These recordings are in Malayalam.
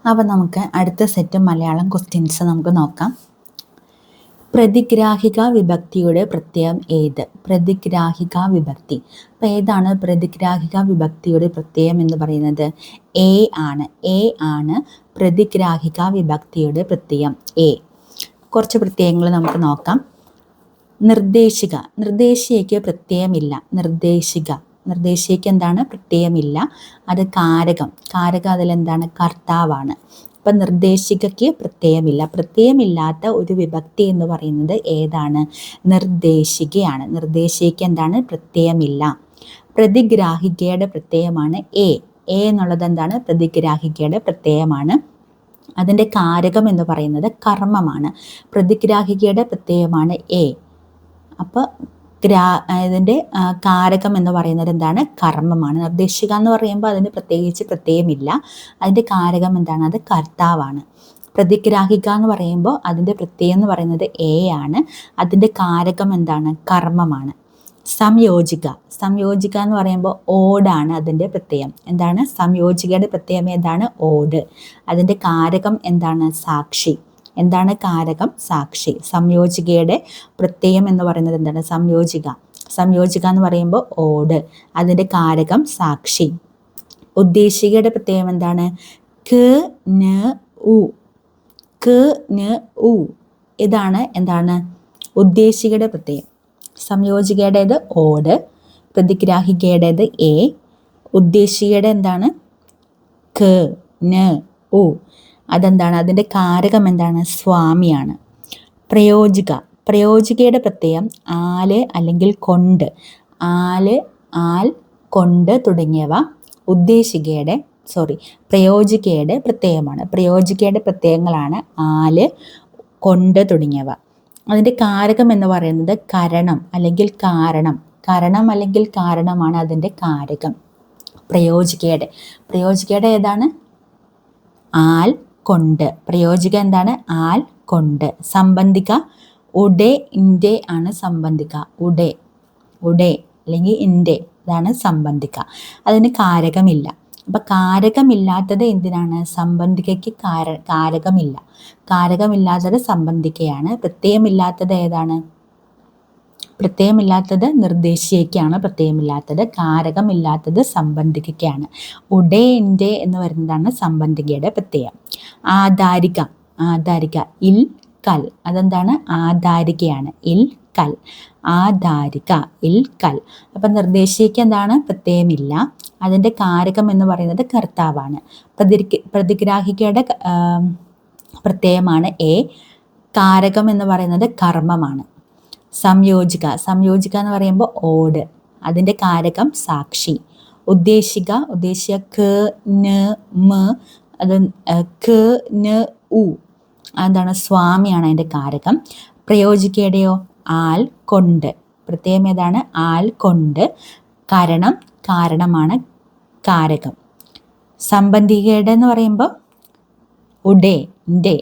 അപ്പോൾ നമുക്ക് അടുത്ത സെറ്റ് മലയാളം ക്വസ്റ്റ്യൻസ് നമുക്ക് നോക്കാം. പ്രതിഗ്രാഹിക വിഭക്തിയുടെ പ്രത്യയം ഏത്? പ്രതിഗ്രാഹിക വിഭക്തി. അപ്പോൾ ഏതാണ് പ്രതിഗ്രാഹിക വിഭക്തിയുടെ പ്രത്യയം എന്ന് പറയുന്നത്? എ ആണ്. എ ആണ് പ്രതിഗ്രാഹിക വിഭക്തിയുടെ പ്രത്യയം. എ. കുറച്ച് പ്രത്യയങ്ങൾ നമുക്ക് നോക്കാം. നിർദ്ദേശിക. നിർദ്ദേശികയ്ക്ക് പ്രത്യയമില്ല. നിർദ്ദേശികയ്ക്ക് എന്താണ്? പ്രത്യയമില്ല. അത് കാരകം. കാരകം അതിലെന്താണ്? കർത്താവാണ്. അപ്പം നിർദ്ദേശികയ്ക്ക് പ്രത്യയമില്ല. പ്രത്യയമില്ലാത്ത ഒരു വിഭക്തി എന്ന് പറയുന്നത് ഏതാണ്? നിർദ്ദേശികയാണ്. നിർദ്ദേശികയ്ക്ക് എന്താണ്? പ്രത്യയമില്ല. പ്രതിഗ്രാഹികയുടെ പ്രത്യയമാണ് എ. എ എന്നുള്ളത് എന്താണ്? പ്രതിഗ്രാഹികയുടെ പ്രത്യയമാണ്. അതിൻ്റെ കാരകം എന്ന് പറയുന്നത് കർമ്മമാണ്. പ്രതിഗ്രാഹികയുടെ പ്രത്യയമാണ് എ. അപ്പോൾ ഇതിൻ്റെ കാരകം എന്ന് പറയുന്നത് എന്താണ്? കർമ്മമാണ്. നിർദ്ദേശിക എന്ന് പറയുമ്പോൾ അതിന് പ്രത്യേകിച്ച് പ്രത്യയമില്ല. അതിൻ്റെ കാരകം എന്താണ്? അത് കർത്താവാണ്. പ്രതിഗ്രാഹിക എന്ന് പറയുമ്പോൾ അതിൻ്റെ പ്രത്യയം എന്ന് പറയുന്നത് എ ആണ്. അതിൻ്റെ കാരകം എന്താണ്? കർമ്മമാണ്. സംയോജിക. സംയോജിക എന്ന് പറയുമ്പോൾ ഓടാണ് അതിൻ്റെ പ്രത്യയം. എന്താണ്? സംയോജികയുടെ പ്രത്യയം ഏതാണ്? ഓട്. അതിൻ്റെ കാരകം എന്താണ്? സാക്ഷി. എന്താണ് കാരകം? സാക്ഷി. സംയോജികയുടെ പ്രത്യയം എന്ന് പറയുന്നത് എന്താണ്? സംയോജിക. സംയോജിക എന്ന് പറയുമ്പോൾ ഓട്. അതിൻ്റെ കാരകം സാക്ഷി. ഉദ്ദേശികയുടെ പ്രത്യയം എന്താണ്? ക ന ഉ. ക ന ഉ. ഇതാണ് എന്താണ്? ഉദ്ദേശികയുടെ പ്രത്യയം. സംയോജികയുടേത് ഓട്, പ്രതിഗ്രാഹികയുടേത് എ, ഉദ്ദേശികയുടെ എന്താണ്? ക ന ഉ. അതെന്താണ്? അതിൻ്റെ കാരകം എന്താണ്? സ്വാമിയാണ്. പ്രയോജിക. പ്രയോജികയുടെ പ്രത്യയം ആല് അല്ലെങ്കിൽ കൊണ്ട്. ആല്, ആൽ, കൊണ്ട് തുടങ്ങിയവ പ്രയോജികയുടെ പ്രത്യയമാണ്. പ്രയോജികയുടെ പ്രത്യയങ്ങളാണ് ആല്, കൊണ്ട് തുടങ്ങിയവ. അതിൻ്റെ കാരകം എന്ന് പറയുന്നത് കരണം അല്ലെങ്കിൽ കാരണം. കരണം അല്ലെങ്കിൽ കാരണമാണ് അതിൻ്റെ കാരകം. പ്രയോജികയുടെ ഏതാണ്? ആൽ, കൊണ്ട്. പ്രയോജിക എന്താണ്? ആൽ, കൊണ്ട്. സംബന്ധിക ഉടെ, ഇൻ്റെ ആണ് സംബന്ധിക. ഉടെ അല്ലെങ്കിൽ ഇൻ്റെ, ഇതാണ് സംബന്ധിക. അതിന് കാരകമില്ല. അപ്പം കാരകമില്ലാത്തത് എന്തിനാണ്? സംബന്ധികയ്ക്ക് കാരകമില്ല. കാരകമില്ലാത്തത് സംബന്ധികയാണ്. പ്രത്യയമില്ലാത്തത് ഏതാണ്? പ്രത്യയമില്ലാത്തത് നിർദ്ദേശികയ്ക്കാണ്. പ്രത്യയമില്ലാത്തത് കാരകമില്ലാത്തത് സംബന്ധികയ്ക്കാണ്. ഉടെ, ഇൻ്റെ എന്ന് വരുന്നതാണ് സംബന്ധികയുടെ പ്രത്യയം. ആധാരിക. ഇൽ, കൽ. അതെന്താണ്? ആധാരികയാണ്. ഇൽ, കൽ. ആധാരിക, ഇൽ, കൽ. അപ്പം നിർദ്ദേശികയ്ക്ക് എന്താണ്? പ്രത്യയമില്ല. അതിൻ്റെ കാരകം എന്ന് പറയുന്നത് കർത്താവാണ്. പ്രതിഗ്രാഹികയുടെ പ്രത്യയമാണ് എ. കാരകം എന്ന് പറയുന്നത് കർമ്മമാണ്. സംയോജിക എന്ന് പറയുമ്പോൾ ഓട്. അതിൻ്റെ കാരകം സാക്ഷി. ഉദ്ദേശിക ക ന മ. അത് ക ന ഉ. അതാണ്? സ്വാമിയാണ് അതിൻ്റെ കാരകം. പ്രയോജികയുടെയോ? ആൽ, കൊണ്ട്. പ്രത്യയം ഏതാണ്? ആൽ, കൊണ്ട്. കാരണമാണ് കാരകം. സംബന്ധികയുടെ എന്ന് പറയുമ്പോൾ ഉടെ, ഇൻ്റെ.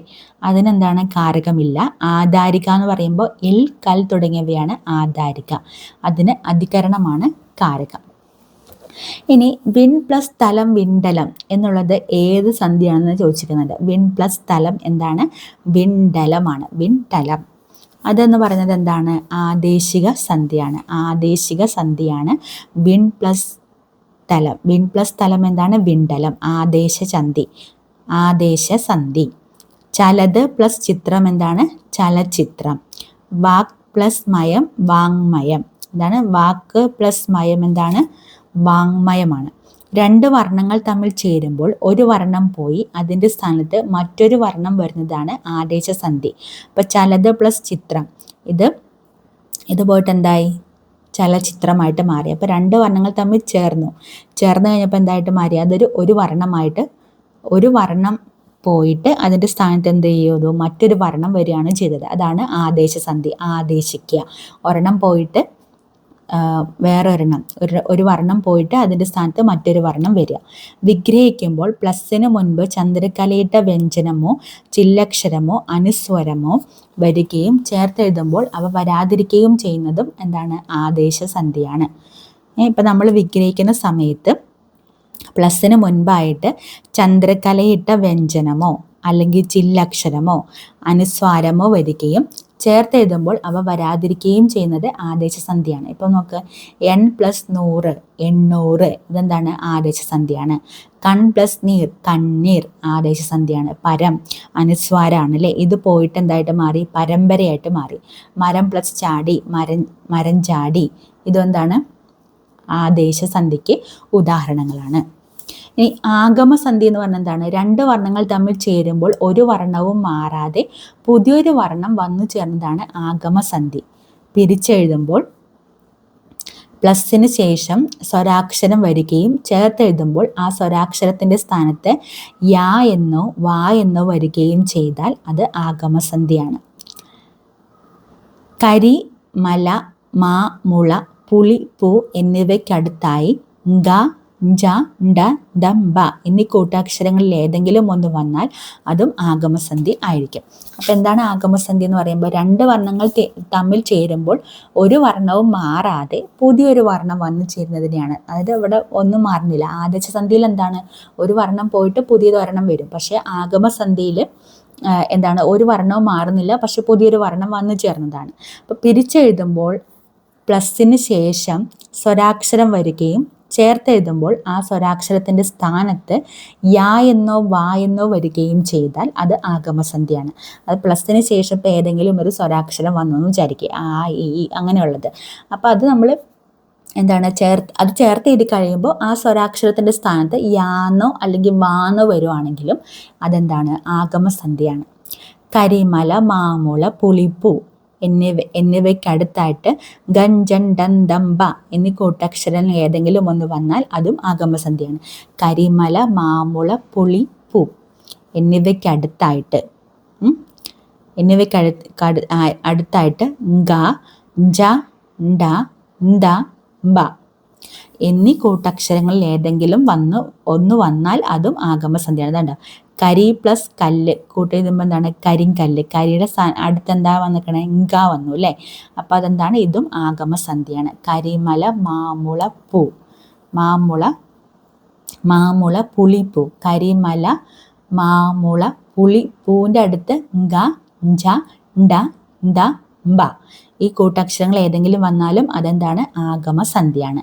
അതിനെന്താണ്? കാരകമില്ല. ആധാരിക എന്ന് പറയുമ്പോൾ ഇൽ, കൽ തുടങ്ങിയവയാണ് ആധാരിക. അതിന് അധികരണമാണ് കാരകം. ഇനി വിൺ പ്ലസ് സ്ഥലം വിണ്ടലം എന്നുള്ളത് ഏത് സന്ധിയാണെന്ന് ചോദിച്ചിരിക്കുന്നത്. വിൺ പ്ലസ് സ്ഥലം എന്താണ്? വിണ്ടലമാണ്. വിണ്ടലം അതെന്ന് പറയുന്നത് എന്താണ്? ആദേശിക സന്ധിയാണ്. ആദേശിക സന്ധിയാണ് വിൺ പ്ലസ് സ്ഥലം. വിൺ പ്ലസ് സ്ഥലം എന്താണ്? വിണ്ടലം. ആദേശസന്ധി. ചലത് പ്ലസ് ചിത്രം എന്താണ്? ചലച്ചിത്രം. വാക് പ്ലസ് മയം വാങ്മയം. എന്താണ്? വാക്ക് പ്ലസ് മയം എന്താണ്? വാങ്മയമാണ്. രണ്ട് വർണ്ണങ്ങൾ തമ്മിൽ ചേരുമ്പോൾ ഒരു വർണ്ണം പോയി അതിൻ്റെ സ്ഥാനത്ത് മറ്റൊരു വർണ്ണം വരുന്നതാണ് ആദേശസന്ധി. അപ്പോൾ ചലത് പ്ലസ് ചിത്രം, ഇത് പോയിട്ട് എന്തായി? ചലച്ചിത്രമായിട്ട് മാറി. അപ്പോൾ രണ്ട് വർണ്ണങ്ങൾ തമ്മിൽ ചേർന്നു കഴിഞ്ഞപ്പോൾ എന്തായിട്ട് മാറി? അതൊരു ഒരു വർണ്ണം പോയിട്ട് അതിൻ്റെ സ്ഥാനത്ത് എന്ത് ചെയ്യുന്നു? മറ്റൊരു വർണ്ണം വരികയാണ് ചെയ്തത്. അതാണ് ആദേശസന്ധി. ആദേശിക്കുക. ഒരെണ്ണം പോയിട്ട് വേറൊരെണ്ണം, ഒരു വർണ്ണം പോയിട്ട് അതിൻ്റെ സ്ഥാനത്ത് മറ്റൊരു വർണ്ണം വരിക. വിഗ്രഹിക്കുമ്പോൾ പ്ലസ്സിന് മുൻപ് ചന്ദ്രക്കലയിട്ട വ്യഞ്ജനമോ ചില്ലക്ഷരമോ അനുസ്വരമോ വരികയും ചേർത്തെഴുതുമ്പോൾ അവ വരാതിരിക്കുകയും ചെയ്യുന്നതും എന്താണ്? ആദേശസന്ധിയാണ്. ഇപ്പം നമ്മൾ വിഗ്രഹിക്കുന്ന സമയത്ത് പ്ലസ്സിന് മുൻപായിട്ട് ചന്ദ്രക്കലയിട്ട വ്യഞ്ജനമോ അല്ലെങ്കിൽ ചില്ലക്ഷരമോ അനുസ്വാരമോ വരികയും ചേർത്ത് എഴുതുമ്പോൾ അവ വരാതിരിക്കുകയും ചെയ്യുന്നത് ആദേശസന്ധിയാണ്. ഇപ്പം നോക്ക്, എൺ പ്ലസ് 100 800 ഇതെന്താണ്? ആദേശസന്ധിയാണ്. കൺ പ്ലസ് നീർ കണ്ണീർ ആദേശസന്ധിയാണ്. പരം അനുസ്വാരാണ് അല്ലേ, ഇത് പോയിട്ട് എന്തായിട്ട് മാറി? പരമ്പരയായിട്ട് മാറി. മരം പ്ലസ് ചാടി മരം ചാടി ഇതെന്താണ്? ആദേശസന്ധിക്ക് ഉദാഹരണങ്ങളാണ്. ഇനി ആഗമസന്ധി എന്ന് പറഞ്ഞാൽ എന്താണ്? രണ്ട് വർണ്ണങ്ങൾ തമ്മിൽ ചേരുമ്പോൾ ഒരു വർണ്ണവും മാറാതെ പുതിയൊരു വർണ്ണം വന്നു ചേർന്നതാണ് ആഗമസന്ധി. പിരിച്ചെഴുതുമ്പോൾ പ്ലസ്സിന് ശേഷം സ്വരാക്ഷരം വരികയും ചേർത്തെഴുതുമ്പോൾ ആ സ്വരാക്ഷരത്തിൻ്റെ സ്ഥാനത്ത് യാ എന്നോ വാ എന്നോ വരികയും ചെയ്താൽ അത് ആഗമസന്ധിയാണ്. കരി, മല, മാ, മുള, പുളി, പൂ എന്നിവയ്ക്കടുത്തായി ഗ, ജ, ഡ, ദം, ബ എന്നീ കൂട്ടാക്ഷരങ്ങളിൽ ഏതെങ്കിലും ഒന്ന് വന്നാൽ അതും ആഗമസന്ധി ആയിരിക്കും. അപ്പം എന്താണ് ആഗമസന്ധി എന്ന് പറയുമ്പോൾ? രണ്ട് വർണ്ണങ്ങൾ തമ്മിൽ ചേരുമ്പോൾ ഒരു വർണ്ണവും മാറാതെ പുതിയൊരു വർണ്ണം വന്നു ചേരുന്നതിനെയാണ്. അതായത് ഇവിടെ ഒന്നും മാറുന്നില്ല. ആദേശസന്ധിയിൽ എന്താണ്? ഒരു വർണ്ണം പോയിട്ട് പുതിയൊരു വർണ്ണം വരും. പക്ഷേ ആഗമസന്ധിയിൽ എന്താണ്? ഒരു വർണ്ണവും മാറുന്നില്ല, പക്ഷെ പുതിയൊരു വർണ്ണം വന്നു ചേർന്നതാണ്. അപ്പോൾ പിരിച്ചെഴുതുമ്പോൾ പ്ലസ്സിന് ശേഷം സ്വരാക്ഷരം വരികയും ചേർത്തെഴുതുമ്പോൾ ആ സ്വരാക്ഷരത്തിൻ്റെ സ്ഥാനത്ത് യാ എന്നോ വാ എന്നോ വരികയും ചെയ്താൽ അത് ആഗമസന്ധിയാണ്. അത് പ്ലസ്സിന് ശേഷം ഇപ്പോൾ ഏതെങ്കിലും ഒരു സ്വരാക്ഷരം വന്നു എന്ന് വിചാരിക്കുക, ആ ഈ അങ്ങനെയുള്ളത്. അപ്പോൾ അത് നമ്മൾ എന്താണ്? അത് ചേർത്ത് എഴുതി കഴിയുമ്പോൾ ആ സ്വരാക്ഷരത്തിൻ്റെ സ്ഥാനത്ത് യാന്നോ അല്ലെങ്കിൽ വാന്നോ വരുവാണെങ്കിലും അതെന്താണ്? ആഗമസന്ധിയാണ്. കരിമല, മാമുള, പുളിപ്പൂ എന്നിവയ്ക്കടുത്തായിട്ട് ഗൻ, ജൻ, ഡൻ, ദം, ബ എന്നീ കൂട്ടക്ഷരങ്ങൾ ഏതെങ്കിലും ഒന്ന് വന്നാൽ അതും ആഗമസന്ധിയാണ്. കരിമല, മാമുള, പുളി, പൂ എന്നിവയ്ക്കടുത്തായിട്ട് അടുത്തായിട്ട് ഗ, ജ, ഡ, ദ, ബ എന്നീ കൂട്ടക്ഷരങ്ങളിൽ ഏതെങ്കിലും ഒന്ന് വന്നാൽ അതും ആഗമസന്ധിയാണ്. അതുകൊണ്ട് കരി പ്ലസ് കല്ല് കൂട്ടെഴുതുമ്പോൾ എന്താണ്? കരിങ്കല്ല്. കരിയുടെ അടുത്തെന്താ വന്നിക്കണേ? ഗ വന്നു അല്ലേ. അപ്പോൾ അതെന്താണ്? ഇതും ആഗമസന്ധിയാണ്. കരിമല, മാമുള, പൂ, മാമുള പുളിപ്പൂ. കരിമല, മാമുള, പുളി, പൂവിൻ്റെ അടുത്ത് ഗ, ജ, ഡ, ദ, ബ ഈ കൂട്ടക്ഷരങ്ങൾ ഏതെങ്കിലും വന്നാലും അതെന്താണ്? ആഗമസന്ധിയാണ്.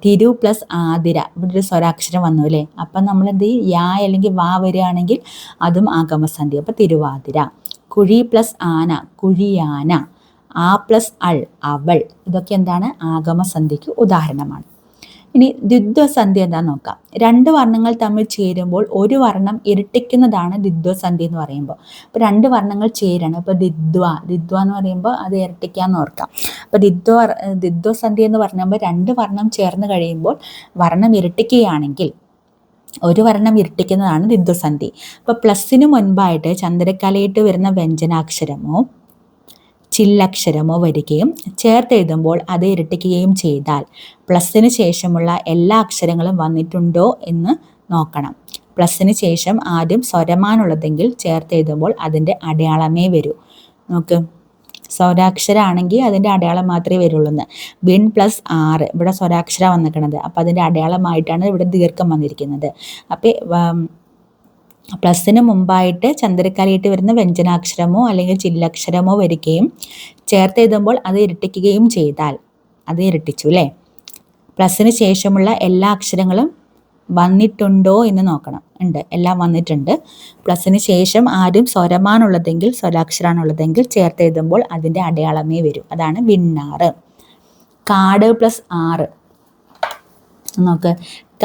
തിരു പ്ലസ് ആതിര, ഇവിടെ ഒരു സ്വരാക്ഷരം വന്നു അല്ലേ. അപ്പം നമ്മൾ എന്ത് ചെയ്യും? യാ അല്ലെങ്കിൽ വാ വരികയാണെങ്കിൽ അതും ആഗമസന്ധി. അപ്പം തിരുവാതിര. കുഴി പ്ലസ് ആന കുഴിയാന. ആ പ്ലസ് അൾ അവൾ. ഇതൊക്കെ എന്താണ്? ആഗമസന്ധിക്ക് ഉദാഹരണമാണ്. ഇനി ദ്വിത്വസന്ധി എന്താന്ന് നോക്കാം. രണ്ട് വർണ്ണങ്ങൾ തമ്മിൽ ചേരുമ്പോൾ ഒരു വർണ്ണം ഇരട്ടിക്കുന്നതാണ് ദ്വിത്വസന്ധി എന്ന് പറയുമ്പോൾ. അപ്പോൾ രണ്ട് വർണ്ണങ്ങൾ ചേരാണ്. ഇപ്പോൾ ദ്വിത്വ എന്ന് പറയുമ്പോൾ അത് ഇരട്ടിക്കാന്ന് ഓർക്കാം. അപ്പോൾ ദ്വിത്വസന്ധി എന്ന് പറയുമ്പോൾ രണ്ട് വർണ്ണം ചേർന്ന് കഴിയുമ്പോൾ വർണ്ണം ഇരട്ടിക്കുകയാണെങ്കിൽ ഒരു വർണ്ണം ഇരട്ടിക്കുന്നതാണ് ദ്വിത്വസന്ധി. അപ്പോൾ പ്ലസ്സിന് മുൻപായിട്ട് ചന്ദ്രക്കലയിട്ട് വരുന്ന വ്യഞ്ജനാക്ഷരമോ ചില്ലക്ഷരമോ വരികയും ചേർത്തെഴുതുമ്പോൾ അത് ഇരട്ടിക്കുകയും ചെയ്താൽ പ്ലസ്സിന് ശേഷമുള്ള എല്ലാ അക്ഷരങ്ങളും വന്നിട്ടുണ്ടോ എന്ന് നോക്കണം. പ്ലസ്സിന് ശേഷം ആദ്യം സ്വരമാനുള്ളതെങ്കിൽ ചേർത്തെഴുതുമ്പോൾ അതിൻ്റെ അടയാളമേ വരൂ. നോക്ക്, സ്വരാക്ഷരമാണെങ്കിൽ അതിൻ്റെ അടയാളം മാത്രമേ വരുള്ളൂ. വിൺ പ്ലസ് 6 ഇവിടെ സ്വരാക്ഷര വന്നിരിക്കുന്നത്. അപ്പം അതിൻ്റെ അടയാളമായിട്ടാണ് ഇവിടെ ദീർഘം വന്നിരിക്കുന്നത്. അപ്പം പ്ലസ്സിന് മുമ്പായിട്ട് ചന്ദ്രക്കലയിട്ട് വരുന്ന വ്യഞ്ജനാക്ഷരമോ അല്ലെങ്കിൽ ചില്ലക്ഷരമോ വരികയും ചേർത്തെഴുതുമ്പോൾ അത് ഇരട്ടിക്കുകയും ചെയ്താൽ അത് ഇരട്ടിച്ചു അല്ലേ. പ്ലസ്സിന് ശേഷമുള്ള എല്ലാ അക്ഷരങ്ങളും വന്നിട്ടുണ്ടോ എന്ന് നോക്കണം. ഉണ്ട്, എല്ലാം വന്നിട്ടുണ്ട്. പ്ലസ്സിന് ശേഷം ആദ്യം സ്വരമാണുള്ളതെങ്കിൽ സ്വരാക്ഷരമാണുള്ളതെങ്കിൽ ചേർത്തെഴുതുമ്പോൾ അതിൻ്റെ അടയാളമേ വരും. അതാണ് വിണ്ണാറ്. കാട് പ്ലസ് 6 നോക്ക്,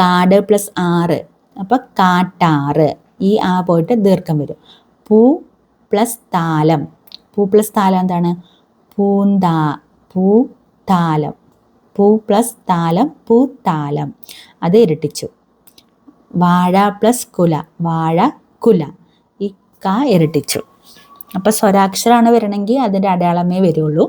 കാട് പ്ലസ് 6 അപ്പം കാട്ടാറ്. ഈ ആ പോയിട്ട് ദീർഘം വരും. പൂ പ്ലസ് താലം. പൂ പ്ലസ് താലം എന്താണ്? പൂത്താലം. പൂ പ്ലസ് താലം പൂത്താലം. അത് ഇരട്ടിച്ചു. വാഴ പ്ലസ് കുല വാഴക്കുല. ഈ ക ഇരട്ടിച്ചു. അപ്പം സ്വരാക്ഷരമാണ് വരണമെങ്കിൽ അതിൻ്റെ അടയാളമേ വരുള്ളൂ.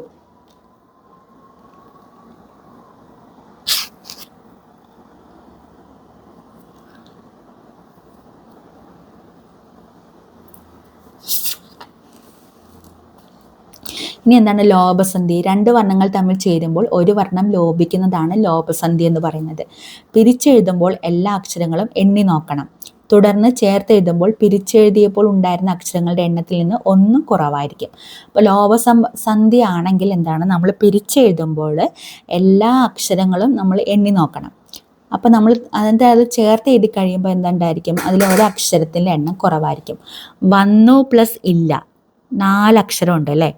ഇനി എന്താണ് ലോപസന്ധി? രണ്ട് വർണ്ണങ്ങൾ തമ്മിൽ ചേരുമ്പോൾ ഒരു വർണ്ണം ലോപിക്കുന്നതാണ് ലോപസന്ധി എന്ന് പറയുന്നത്. പിരിച്ചെഴുതുമ്പോൾ എല്ലാ അക്ഷരങ്ങളും എണ്ണി നോക്കണം. തുടർന്ന് ചേർത്തെഴുതുമ്പോൾ പിരിച്ചെഴുതിയപ്പോൾ ഉണ്ടായിരുന്ന അക്ഷരങ്ങളുടെ എണ്ണത്തിൽ നിന്ന് 1 കുറവായിരിക്കും. അപ്പോൾ ലോപസന്ധി ആണെങ്കിൽ എന്താണ്, നമ്മൾ പിരിച്ചെഴുതുമ്പോൾ എല്ലാ അക്ഷരങ്ങളും നമ്മൾ എണ്ണി നോക്കണം. അപ്പോൾ നമ്മൾ അത് ചേർത്ത് എഴുതി കഴിയുമ്പോൾ എന്തുണ്ടായിരിക്കും, അതിൽ ഓരോ അക്ഷരത്തിൻ്റെ എണ്ണം കുറവായിരിക്കും. വന്നു പ്ലസ് ഇല്ല, 4 അക്ഷരം ഉണ്ട് അല്ലേ.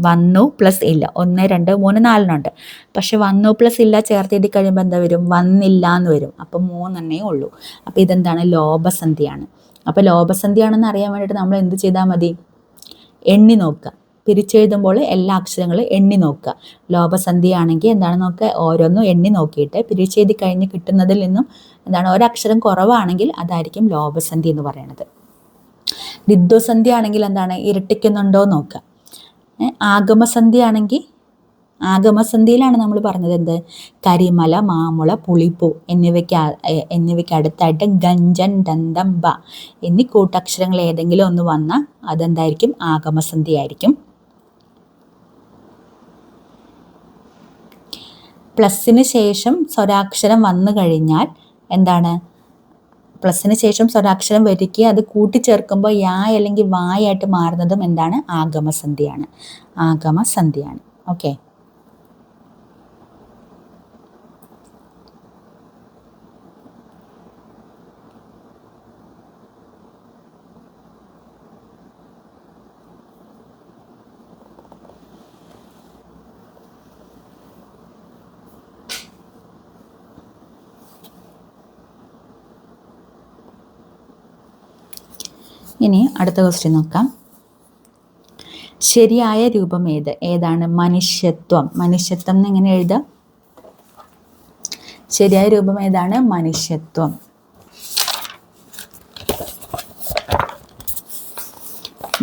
വന്നു പ്ലസ് ഇല്ല 1 2 3 4 പക്ഷെ വന്നു പ്ലസ് ഇല്ല ചേർത്ത് എഴുതി കഴിയുമ്പോൾ എന്താ വരും, വന്നില്ല എന്ന് വരും. അപ്പം 3 ഉള്ളൂ. അപ്പം ഇതെന്താണ്, ലോപസന്ധിയാണ്. അപ്പം ലോപസന്ധിയാണെന്ന് അറിയാൻ വേണ്ടിയിട്ട് നമ്മൾ എന്ത് ചെയ്താൽ മതി, എണ്ണി നോക്കുക. പിരിച്ചെഴുതുമ്പോൾ എല്ലാ അക്ഷരങ്ങളും എണ്ണി നോക്കുക. ലോപസന്ധി ആണെങ്കിൽ എന്താണ് നോക്കുക, ഓരോന്നും എണ്ണി നോക്കിയിട്ട് പിരിച്ചെഴുതി കഴിഞ്ഞ് കിട്ടുന്നതിൽ നിന്നും എന്താണ് ഒരക്ഷരം കുറവാണെങ്കിൽ അതായിരിക്കും ലോപസന്ധി എന്ന് പറയുന്നത്. ദ്വിത്വസന്ധി ആണെങ്കിൽ എന്താണ്, ഇരട്ടിക്കുന്നുണ്ടോ നോക്കുക. ആഗമസന്ധി ആണെങ്കിൽ, ആഗമസന്ധിയിലാണ് നമ്മൾ പറഞ്ഞത് എന്ത്, കരിമല, മാമുള, പുളിപ്പൂ എന്നിവയ്ക്ക് അടുത്തായിട്ട് ഗഞ്ചൻ, ദന്തം, ബ എന്നീ കൂട്ടക്ഷരങ്ങൾ ഏതെങ്കിലും ഒന്ന് വന്നാൽ അതെന്തായിരിക്കും, ആഗമസന്ധി ആയിരിക്കും. പ്ലസിന് ശേഷം സ്വരാക്ഷരം വന്നു കഴിഞ്ഞാൽ എന്താണ്, പ്ലസിന് ശേഷം സ്വരാക്ഷരം വരിക്കുക, അത് കൂട്ടിച്ചേർക്കുമ്പോൾ യാ അല്ലെങ്കിൽ വായായിട്ട് മാറുന്നതും എന്താണ്, ആഗമസന്ധിയാണ്. ആഗമസന്ധിയാണ്. ഓക്കെ. ഇനി അടുത്ത ക്വസ്റ്റ്യൻ നോക്കാം. ശരിയായ രൂപം ഏതാണ്, മനുഷ്യത്വം. മനുഷ്യത്വം എന്ന് എങ്ങനെ എഴുതാം, ശരിയായ രൂപം ഏതാണ്, മനുഷ്യത്വം.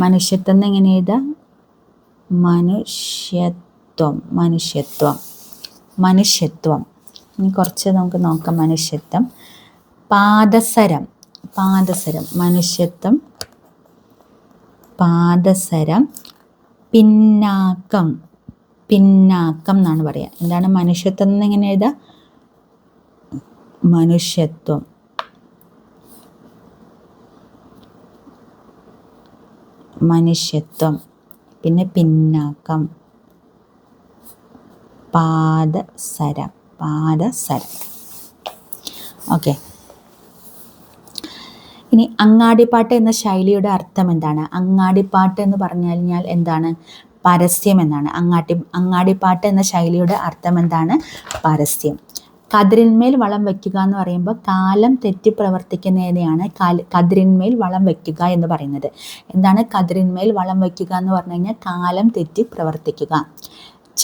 മനുഷ്യത്വം എന്ന് എങ്ങനെ എഴുതാം, മനുഷ്യത്വം. മനുഷ്യത്വം മനുഷ്യത്വം ഇനി കുറച്ച് നമുക്ക് നോക്കാം. മനുഷ്യത്വം. പാദസരം. പാദസരം മനുഷ്യത്വം. പാദസരം. പിന്നാക്കം. പിന്നാക്കം എന്നാണ് പറയുക. എന്താണ് മനുഷ്യത്വം എന്ന് എങ്ങനെ എഴുതാം, മനുഷ്യത്വം. മനുഷ്യത്വം. പിന്നെ പിന്നാക്കം. പാദസരം. പാദസരം. ഓക്കെ. ഇനി അങ്ങാടിപ്പാട്ട് എന്ന ശൈലിയുടെ അർത്ഥം എന്താണ്? അങ്ങാടിപ്പാട്ട് എന്ന് പറഞ്ഞാൽ എന്താണ്, പരസ്യം എന്നാണ്. അങ്ങാടിപ്പാട്ട് എന്ന ശൈലിയുടെ അർത്ഥം എന്താണ്, പരസ്യം. കതിരിന്മേൽ വളം വയ്ക്കുക എന്ന് പറയുമ്പോൾ കാലം തെറ്റി പ്രവർത്തിക്കുന്നതിനെയാണ് കതിരിന്മേൽ വളം വയ്ക്കുക എന്ന് പറയുന്നത്. എന്താണ് കതിരിന്മേൽ വളം വയ്ക്കുക എന്ന് പറഞ്ഞു കഴിഞ്ഞാൽ കാലം തെറ്റി പ്രവർത്തിക്കുക.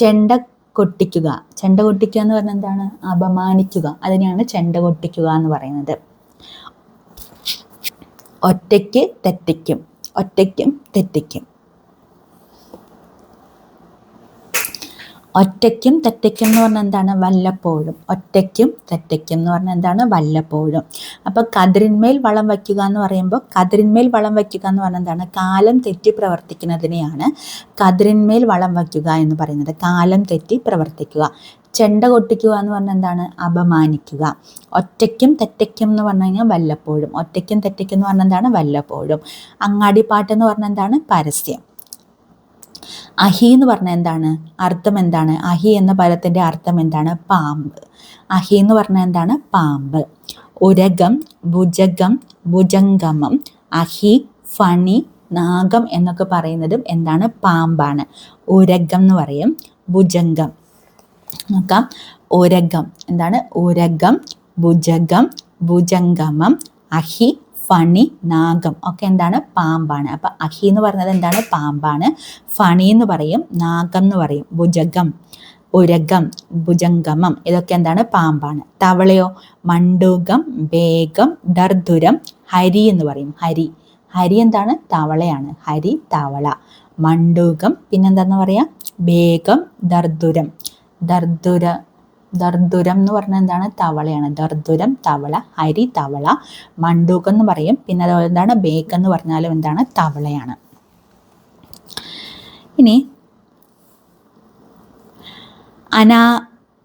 ചെണ്ട കൊട്ടിക്കുക. ചെണ്ട കൊട്ടിക്കുക എന്ന് പറഞ്ഞാൽ എന്താണ്, അപമാനിക്കുക. അതിനെയാണ് ചെണ്ട കൊട്ടിക്കുക എന്ന് പറയുന്നത്. ഒറ്റയ്ക്ക് തെറ്റിക്കും. ഒറ്റയ്ക്കും തെറ്റിക്കും. ഒറ്റയ്ക്കും തെറ്റയ്ക്കും എന്ന് പറഞ്ഞാൽ എന്താണ്, വല്ലപ്പോഴും. ഒറ്റയ്ക്കും തെറ്റയ്ക്കും എന്ന് പറഞ്ഞാൽ എന്താണ്, വല്ലപ്പോഴും. അപ്പോൾ കതിരിന്മേൽ വളം വയ്ക്കുക എന്ന് പറയുമ്പോൾ കതിരിന്മേൽ വളം വയ്ക്കുക എന്ന് പറഞ്ഞാൽ എന്താണ്, കാലം തെറ്റി പ്രവർത്തിക്കുന്നതിനെയാണ് കതിരിന്മേൽ വളം വയ്ക്കുക എന്ന് പറയുന്നത്. കാലം തെറ്റി പ്രവർത്തിക്കുക. ചെണ്ട കൊട്ടിക്കുക എന്ന് പറഞ്ഞാൽ എന്താണ്, അപമാനിക്കുക. ഒറ്റയ്ക്കും തെറ്റയ്ക്കും എന്ന് പറഞ്ഞു കഴിഞ്ഞാൽ വല്ലപ്പോഴും. ഒറ്റയ്ക്കും തെറ്റയ്ക്കും എന്ന് പറഞ്ഞാൽ എന്താണ്, വല്ലപ്പോഴും. അങ്ങാടിപ്പാട്ട് എന്ന് പറഞ്ഞാൽ എന്താണ്, പരസ്യം. അഹി എന്ന് പറഞ്ഞാൽ എന്താണ്, അർത്ഥം എന്താണ്? അഹി എന്ന പദത്തിൻ്റെ അർത്ഥം എന്താണ്, പാമ്പ്. അഹി എന്ന് പറഞ്ഞാൽ എന്താണ്, പാമ്പ്. ഉരകം, ഭുജകം, ഭുജംഗമം, അഹി, ഫണി, നാഗം എന്നൊക്കെ പറയുന്നതും എന്താണ്, പാമ്പാണ്. ഉരകം എന്ന് പറയും. ഭുജംഗം നോക്കാം. ഉരകം എന്താണ്, ഉരകം, ഭുജകം, ഭുജംഗമം, അഹി, ഫണി, നാഗം ഒക്കെ എന്താണ്, പാമ്പാണ്. അപ്പം അഹി എന്ന് പറയുന്നത് എന്താണ്, പാമ്പാണ്. ഫണി എന്ന് പറയും, നാഗം എന്ന് പറയും. ഭുജകം, ഉരകം, ഭുജംഗമം ഇതൊക്കെ എന്താണ്, പാമ്പാണ്. തവളയോ, മണ്ടൂകം, വേഗം, ദർദുരം, ഹരി എന്ന് പറയും. ഹരി. ഹരി എന്താണ്, തവളയാണ്. ഹരി, തവള. മണ്ടൂകം പിന്നെന്താന്ന് പറയാ, വേഗം, ദർദുരം. ദർദുരം എന്ന് പറഞ്ഞാൽ എന്താണ്, തവളയാണ്. ദർദുരം തവള, ഹരി തവള, മണ്ടൂകം എന്ന് പറയും. പിന്നെ അതുപോലെ എന്താണ്, ബേക്ക് എന്ന് പറഞ്ഞാലും എന്താണ്, തവളയാണ്. ഇനി അനാ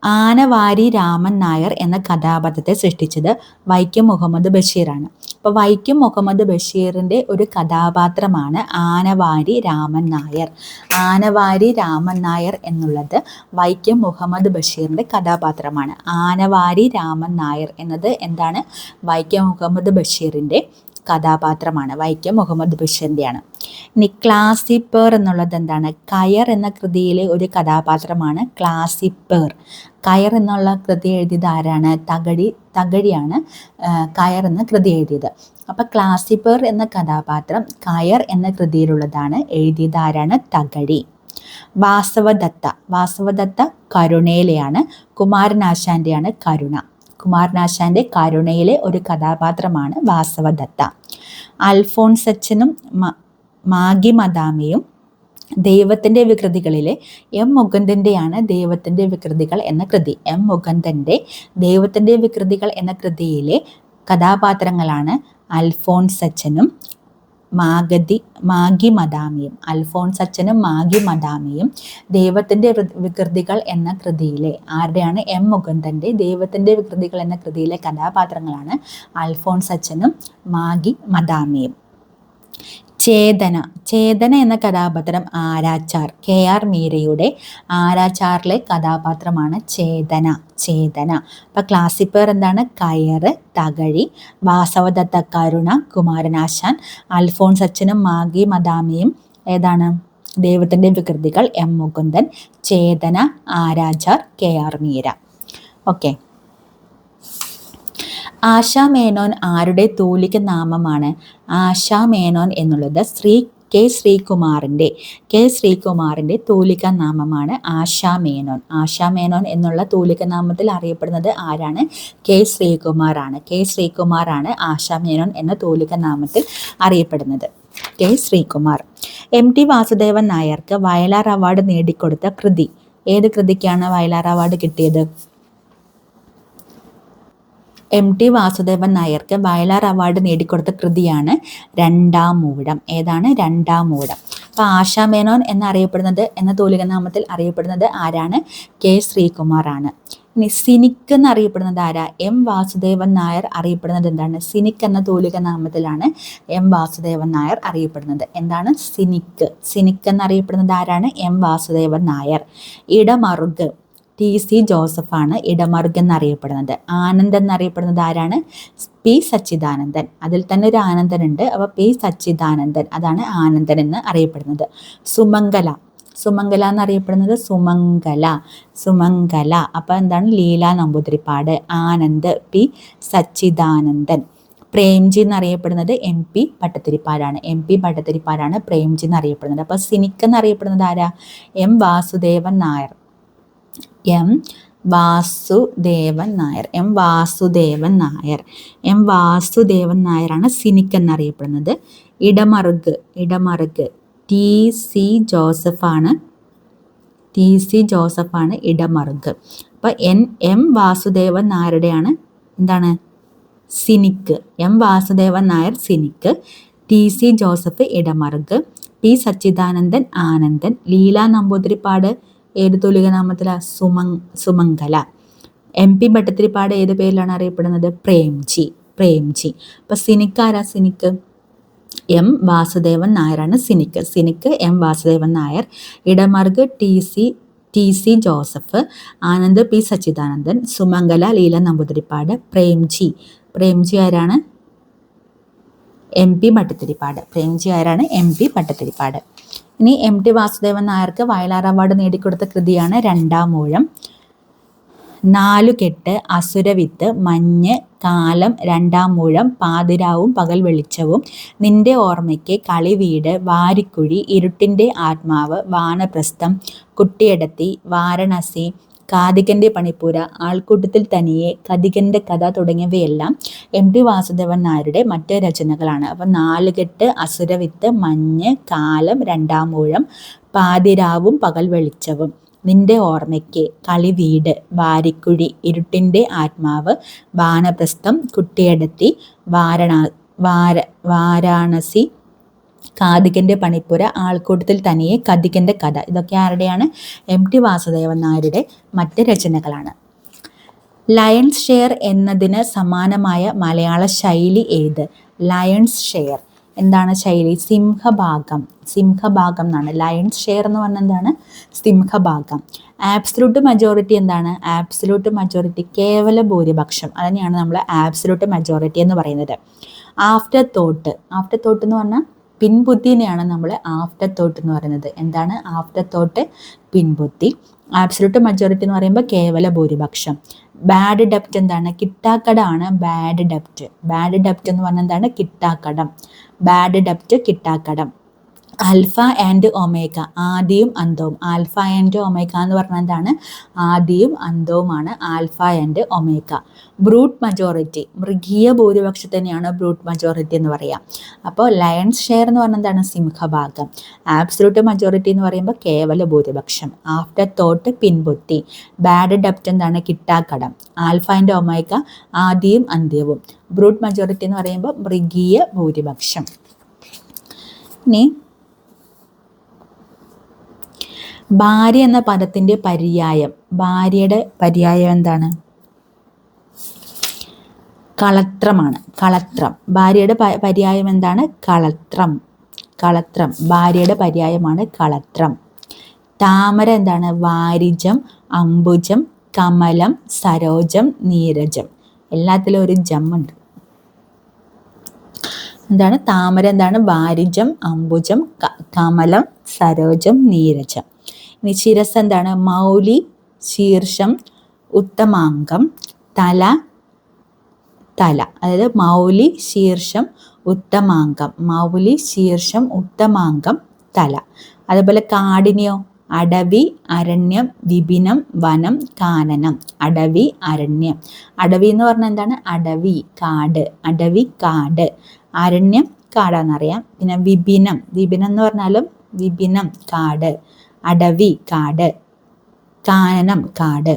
ആനവാരി രാമൻ നായർ എന്ന കഥാപാത്രത്തെ സൃഷ്ടിച്ചത് വൈക്കം മുഹമ്മദ് ബഷീറാണ്. അപ്പോൾ വൈക്കം മുഹമ്മദ് ബഷീറിൻ്റെ ഒരു കഥാപാത്രമാണ് ആനവാരി രാമൻ നായർ. ആനവാരി രാമൻ നായർ എന്നുള്ളത് വൈക്കം മുഹമ്മദ് ബഷീറിൻ്റെ കഥാപാത്രമാണ്. ആനവാരി രാമൻ നായർ എന്നത് എന്താണ്? വൈക്കം മുഹമ്മദ് ബഷീറിൻ്റെ കഥാപാത്രമാണ്. വൈക്കം മുഹമ്മദ് ബഷീറിൻ്റെയാണ്. ഇനി ക്ലാസിപ്പേർ എന്നുള്ളത് എന്താണ്? കയർ എന്ന കൃതിയിലെ ഒരു കഥാപാത്രമാണ് ക്ലാസിപ്പേർ. കയർ എന്നുള്ള കൃതി എഴുതിയത് ആരാണ്? തകഴിയാണ് കയർ എന്ന കൃതി എഴുതിയത്. അപ്പം ക്ലാസിപ്പേർ എന്ന കഥാപാത്രം കയർ എന്ന കൃതിയിലുള്ളതാണ്. എഴുതിയത് ആരാണ്? തകഴി. വാസവദത്ത കരുണയിലെയാണ്. കുമാരനാശാൻ്റെയാണ് കരുണ. കുമാരനാശാൻ്റെ കരുണയിലെ ഒരു കഥാപാത്രമാണ് വാസവദത്ത. അൽഫോൺസച്ചനും മാഗി മദാമിയും ദൈവത്തിൻ്റെ വികൃതികളിലെ എം മുകുന്ദൻ്റെയാണ് ദൈവത്തിൻ്റെ വികൃതികൾ എന്ന കൃതി. എം മുകുന്ദൻ്റെ ദൈവത്തിൻ്റെ വികൃതികൾ എന്ന കൃതിയിലെ കഥാപാത്രങ്ങളാണ് അൽഫോൺസച്ചനും മാഗി മദാമിയും. അൽഫോൺസച്ചനും മാഗി മദാമിയും ദൈവത്തിൻ്റെ വികൃതികൾ എന്ന കൃതിയിലെ ആരുടെയാണ്? എം മുകുന്ദൻ്റെ ദൈവത്തിൻ്റെ വികൃതികൾ എന്ന കൃതിയിലെ കഥാപാത്രങ്ങളാണ് അൽഫോൺസച്ചനും മാഗി മദാമിയും. ചേതന എന്ന കഥാപാത്രം ആരാച്ചാർ. KR മീരയുടെ ആരാച്ചാറിലെ കഥാപാത്രമാണ് ചേതന. അപ്പം ക്ലാസിപ്പേർ എന്താണ്? കയറ്, തകഴി. വാസവദത്ത കരുണ, കുമാരനാശാൻ. അൽഫോൺസച്ചനും മാഗി മദാമിയും ഏതാണ്? ദൈവത്തിൻ്റെ വികൃതികൾ, എം മുകുന്ദൻ. ചേതന, ആരാച്ചാർ, KR മീര. ഓക്കെ. ആശാ മേനോൻ ആരുടെ തൂലിക നാമമാണ്? ആശാ മേനോൻ എന്നുള്ളത് കെ ശ്രീകുമാറിൻ്റെ തൂലിക നാമമാണ് ആശാ മേനോൻ. ആശാ മേനോൻ എന്നുള്ള തൂലിക നാമത്തിൽ അറിയപ്പെടുന്നത് ആരാണ്? കെ ശ്രീകുമാറാണ് ആശാ മേനോൻ എന്ന തൂലിക നാമത്തിൽ അറിയപ്പെടുന്നത്. കെ ശ്രീകുമാർ. MT വാസുദേവൻ നായർക്ക് വയലാർ അവാർഡ് നേടിക്കൊടുത്ത കൃതി. ഏത് കൃതിക്കാണ് വയലാർ അവാർഡ് കിട്ടിയത്? MT വാസുദേവൻ നായർക്ക് വയലാർ അവാർഡ് നേടിക്കൊടുത്ത കൃതിയാണ് രണ്ടാം മൂഴം. ഏതാണ്? രണ്ടാം മൂഴം. അപ്പോൾ ആശാ മേനോൻ എന്ന തൂലിക നാമത്തിൽ അറിയപ്പെടുന്നത് ആരാണ്? കെ ശ്രീകുമാറാണ്. ഇനി സിനിക്ക് എന്നറിയപ്പെടുന്നത് ആരാ? എം വാസുദേവൻ നായർ അറിയപ്പെടുന്നത് എന്താണ്? സിനിക്ക് എന്ന തൂലിക നാമത്തിലാണ് എം വാസുദേവൻ നായർ അറിയപ്പെടുന്നത്. എന്താണ്? സിനിക്ക് എന്നറിയപ്പെടുന്നത് ആരാണ്? എം വാസുദേവൻ നായർ. ഇടമറുക് TC ജോസഫാണ് ഇടമറുക് എന്നറിയപ്പെടുന്നത്. ആനന്ദൻ എന്നറിയപ്പെടുന്നത് ആരാണ്? P സച്ചിദാനന്ദൻ. അതിൽ തന്നെ ഒരു ആനന്ദൻ ഉണ്ട്. അപ്പോൾ P സച്ചിദാനന്ദൻ, അതാണ് ആനന്ദൻ എന്ന് അറിയപ്പെടുന്നത്. സുമംഗല എന്നറിയപ്പെടുന്നത് സുമംഗല. അപ്പോൾ എന്താണ്? ലീല നമ്പൂതിരിപ്പാട്. ആനന്ദ് P സച്ചിദാനന്ദൻ. പ്രേംജി എന്നറിയപ്പെടുന്നത് MP ഭട്ടതിരിപ്പാടാണ് പ്രേംജി എന്നറിയപ്പെടുന്നത്. അപ്പോൾ സിനിക്ക് എന്നറിയപ്പെടുന്നത് ആരാ? എം വാസുദേവൻ നായർ. എം വാസുദേവൻ നായരാണ് സിനിക്ക് എന്നറിയപ്പെടുന്നത്. ഇടമറുക് TC ജോസഫാണ് ഇടമറുക്. അപ്പോൾ എം വാസുദേവൻ നായരുടെയാണ് എന്താണ്? Cynic. M Vasudevan Nair Cynic, TC Joseph Idamaruku, P Sachidanandan Anandan, Leela Namboothiripad ഏത് തൂലിക നാമത്തിലാണ്? സുമംഗല. MP ഭട്ടതിരിപ്പാട് ഏത് പേരിലാണ് അറിയപ്പെടുന്നത്? പ്രേംജി. അപ്പോൾ സിനിക്ക് ആരാ? സിനിക്ക് എം വാസുദേവൻ നായരാണ് Cynic M Vasudevan Nair. Idamaruku TC Joseph, Anand P Sachidanandan, Sumangala Leela Namboothiripad, Premji ആരാണ്? MP ഭട്ടതിരിപ്പാട്. ഇനി MT വാസുദേവൻ നായർക്ക് വയലാർ അവാർഡ് നേടിക്കൊടുത്ത കൃതിയാണ് രണ്ടാം മൂഴം. നാലുകെട്ട്, അസുരവിത്ത്, മഞ്ഞ്, കാലം, രണ്ടാം മൂഴം, പാതിരാവും പകൽ വെളിച്ചവും, നിന്റെ ഓർമ്മയ്ക്ക്, കളിവീട്, വാരിക്കുഴി, ഇരുട്ടിൻ്റെ ആത്മാവ്, വാനപ്രസ്ഥം, കുട്ടിയടത്തി, വാരണാസി, കാതികൻ്റെ പണിപ്പുര, ആൾക്കൂട്ടത്തിൽ തനിയെ, കതികൻ്റെ കഥ തുടങ്ങിയവയെല്ലാം MT വാസുദേവൻ നായരുടെ മറ്റ് രചനകളാണ്. അപ്പം നാലുകെട്ട്, അസുരവിത്ത്, മഞ്ഞ്, കാലം, രണ്ടാം മൂഴം, പാതിരാവും പകൽ വെളിച്ചവും, നിന്റെ ഓർമ്മയ്ക്ക്, കളിവീട്, വാരിക്കുഴി, ഇരുട്ടിൻ്റെ ആത്മാവ്, വാനപ്രസ്ഥം, കുട്ടിയടത്തി, വാരണാസി, കാതികൻ്റെ പണിപ്പുര, ആൾക്കൂട്ടത്തിൽ തനിയെ, കതികൻ്റെ കഥ. ഇതൊക്കെ ആരുടെയാണ്? എം ടി വാസുദേവൻ നായരുടെ മറ്റ് രചനകളാണ്. ലയൺസ് ഷെയർ എന്നതിന് സമാനമായ മലയാള ശൈലി ഏത്? ലയൺസ് ഷെയർ എന്താണ് ശൈലി? സിംഹഭാഗം. സിംഹഭാഗം എന്നാണ്. ലയൺസ് ഷെയർ എന്ന് പറഞ്ഞാൽ എന്താണ്? സിംഹഭാഗം. ആബ്സലൂട്ട് മജോറിറ്റി എന്താണ്? ആബ്സലൂട്ട് മജോറിറ്റി കേവല ഭൂരിപക്ഷം. അതിനെയാണ് നമ്മൾ ആബ്സലൂട്ട് മജോറിറ്റി എന്ന് പറയുന്നത്. After thought. ആഫ്റ്റർ തോട്ട് എന്ന് പറഞ്ഞാൽ പിൻബുദ്ധിനെയാണ് നമ്മൾ ആഫ്റ്റർ തോട്ട് എന്ന് പറയുന്നത്. എന്താണ് ആഫ്റ്റർ തോട്ട്? പിൻബുദ്ധി. ആബ്സലൂട്ട് മജോറിറ്റി എന്ന് പറയുമ്പോൾ കേവല ഭൂരിപക്ഷം. ബാഡ് ഡെപ്റ്റ് എന്താണ്? കിട്ടാക്കടമാണ് ബാഡ് ഡെപ്റ്റ്. ബാഡ് ഡെപ്റ്റ് എന്ന് പറഞ്ഞാൽ എന്താണ്? കിട്ടാക്കടം. ബാഡ് ഡെപ്റ്റ് കിട്ടാക്കടം. ആൽഫ ആൻഡ് ഒമേഗ ആദിയും അന്തവും. ആൽഫ ആൻഡ് ഒമേഗ എന്ന് പറഞ്ഞാൽ എന്താണ്? ആദിയും അന്തവുമാണ് alpha and omega. Brute majority മൃഗീയ ഭൂരിപക്ഷത്തിനെയാണ് ബ്രൂട്ട് മജോറിറ്റി എന്ന് പറയാം. അപ്പോൾ ലയൺസ് ഷെയർ എന്ന് പറഞ്ഞാൽ എന്താണ്? സിംഹഭാഗം. ആബ്സലൂട്ട് മജോറിറ്റി എന്ന് പറയുമ്പോൾ കേവല ഭൂരിപക്ഷം. ആഫ്റ്റർ തോട്ട് പിൻബുദ്ധി. ബാഡ് ഡെപ്റ്റ് എന്താണ്? കിട്ടാക്കടം. ആൽഫ ആൻഡ് ഒമേഗ ആദിയും അന്ത്യവും. ബ്രൂട്ട് മജോറിറ്റി എന്ന് പറയുമ്പോൾ മൃഗീയ ഭൂരിപക്ഷം. ഇനി ഭാര്യ എന്ന പദത്തിൻ്റെ പര്യായം. ഭാര്യയുടെ പര്യായം എന്താണ്? കളത്രമാണ്. കളത്രം. ഭാര്യയുടെ പര്യായം എന്താണ്? കളത്രം. കളത്രം. ഭാര്യയുടെ പര്യായമാണ് കളത്രം. താമര എന്താണ്? വാരിജം, അംബുജം, കമലം, സരോജം, നീരജം. എല്ലാത്തിലും ഒരു ജം ഉണ്ട്. എന്താണ്? താമര എന്താണ്? വാരിജം, അംബുജം, കമലം, സരോജം, നീരജം. ഇനി ശിരസ് എന്താണ്? മൗലി, ശീർഷം, ഉത്തമാംഗം, തല. തല അതായത് മൗലി, ശീർഷം, ഉത്തമാംഗം. മൗലി, ശീർഷം, ഉത്തമാംഗം, തല. അതുപോലെ കാടിനെയോ? അടവി, അരണ്യം, വിപിനം, വനം, കാനനം. അടവി, അരണ്യം. അടവി എന്ന് പറഞ്ഞാൽ എന്താണ്? അടവി, കാട്. അടവി, കാട്. അരണ്യം കാടാന്നറിയാം. പിന്നെ വിപിനം. വിപിനം എന്ന് പറഞ്ഞാലും വിപിനം കാട്. അടവി കാട്. കാനനം കാട്.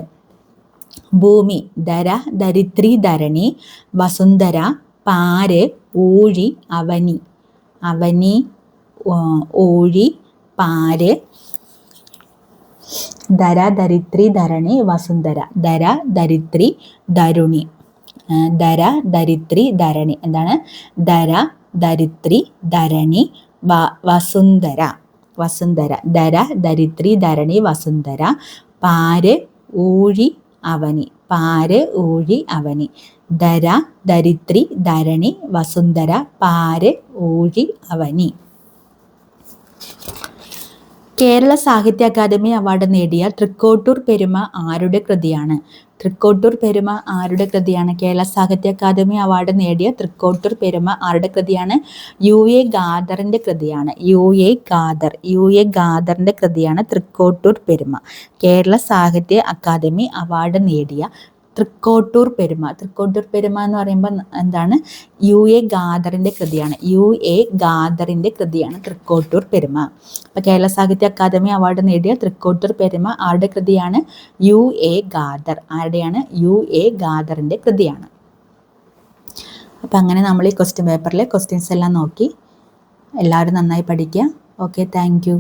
ഭൂമി ധര, ധരിത്രി, ധരണി, വസുന്ധര, പാര്, ഊഴി, അവനി. അവനി, ഊഴി, പാര്. ധര, ധരിത്രി, ധരണി, വസുന്ധര. ധര, ധരിത്രി, ധരുണി. ധര, ധരിത്രി, ധരണി. എന്താണ്? ധര, ധരിത്രി, ധരണി, വസുന്ധര. വസുന്ധര. ധര, ധരിത്രി, ധരണി, വസുന്ധര. പാര്, ഊഴി, അവനി. പാര്, ഊഴി, അവനി. ധര, ധരിത്രി, ധരണി, വസുന്ധര. പാര്, ഊഴി, അവനി. കേരള സാഹിത്യ അക്കാദമി അവാർഡ് നേടിയ തൃക്കോട്ടൂർ പെരുമ ആരുടെ കൃതിയാണ്? തൃക്കോട്ടൂർ പെരുമ ആരുടെ കൃതിയാണ്? കേരള സാഹിത്യ അക്കാദമി അവാർഡ് നേടിയ തൃക്കോട്ടൂർ പെരുമ ആരുടെ കൃതിയാണ്? U.A. ഖാദറിൻ്റെ കൃതിയാണ്. U.A. ഖാദർ. U.A. ഖാദറിൻ്റെ കൃതിയാണ് തൃക്കോട്ടൂർ പെരുമ. കേരള സാഹിത്യ അക്കാദമി അവാർഡ് നേടിയ തൃക്കോട്ടൂർ പെരുമ. തൃക്കോട്ടൂർ പെരുമ എന്ന് പറയുമ്പോൾ എന്താണ്? U.A. ഖാദറിൻ്റെ കൃതിയാണ്. U.A. ഖാദറിൻ്റെ കൃതിയാണ് തൃക്കോട്ടൂർ പെരുമ. അപ്പോൾ കേരള സാഹിത്യ അക്കാദമി അവാർഡ് നേടിയ തൃക്കോട്ടൂർ പെരുമ ആരുടെ കൃതിയാണ്? U.A. ഖാദർ. ആരുടെയാണ്? U.A. ഖാദറിൻ്റെ കൃതിയാണ്. അപ്പോൾ അങ്ങനെ നമ്മൾ ഈ ക്വസ്റ്റ്യൻ പേപ്പറിലെ ക്വസ്റ്റ്യൻസ് എല്ലാം നോക്കി. എല്ലാവരും നന്നായി പഠിക്കുക. Okay, thank you.